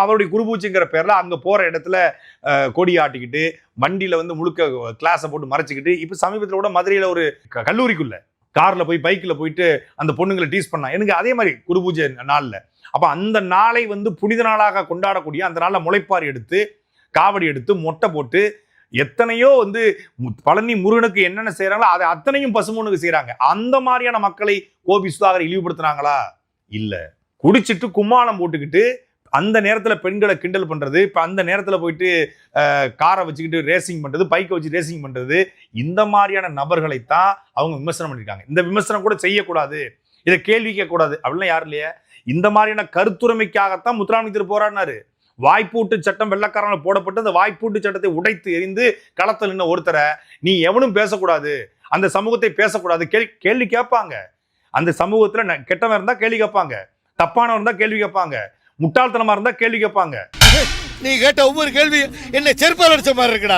அவருடைய குருபூச்சிங்கிற பேர்ல அங்க போற இடத்துல கொடி ஆட்டிக்கிட்டு வண்டியில வந்து முழுக்க கிளாஸை போட்டு மறைச்சிக்கிட்டு இப்ப சமீபத்தில் கூட மதுரையில ஒரு கல்லூரிக்குள்ள கார்ல போய் பைக்ல போயிட்டு அந்த பொண்ணுங்களை டீஸ் பண்ணா. எனக்கு அதே மாதிரி குருபூஜை நாள்ல அப்ப அந்த நாளை வந்து புனித நாளாக கொண்டாடக்கூடிய அந்த நாள்ல முளைப்பாரி எடுத்து காவடி எடுத்து மொட்டை போட்டு எத்தனையோ வந்து பழனி முருகனுக்கு என்னென்ன செய்யறாங்களோ அதை அத்தனையும் பசுமனுக்கு செய்யறாங்க. அந்த மாதிரியான மக்களை கோபி சுதாகர் இழிவுபடுத்தினாங்களா? இல்ல. குடிச்சிட்டு கும்மாளம் போட்டுக்கிட்டு அந்த நேரத்துல பெண்களை கிண்டல் பண்றது, இப்ப அந்த நேரத்துல போயிட்டு காரை வச்சுக்கிட்டு ரேசிங் பண்றது, பைக்கை வச்சு ரேசிங் பண்றது, இந்த மாதிரியான நபர்களைத்தான் அவங்க விமர்சனம் பண்ணிருக்காங்க. இந்த விமர்சனம் கூட செய்யக்கூடாது, இதை கேள்வி கேட்கக்கூடாது அப்படிலாம் யாரும் இல்லையா? இந்த மாதிரியான கருத்துரிமைக்காகத்தான் முத்துராமலிங்க போராடினாரு. வாய்ப்பூட்டு சட்டம் வெள்ளக்காரங்க போடப்பட்டு அந்த வாய்ப்பூட்டு சட்டத்தை உடைத்து எரிந்து களத்தில் நின்ன ஒருத்தரை நீ எவனும் பேசக்கூடாது, அந்த சமூகத்தை பேசக்கூடாது கேள்வி கேட்பாங்க. அந்த சமூகத்துல கெட்டவன் இருந்தா கேள்வி கேட்பாங்க, தப்பானவன் இருந்தா கேள்வி கேட்பாங்க, முட்டாள்தனமா இருந்தா கேள்வி கேட்பாங்க. நீ கேட்ட ஒவ்வொரு கேள்வி என்ன செருப்பால் அடிச்ச மாதிரி இருக்குடா.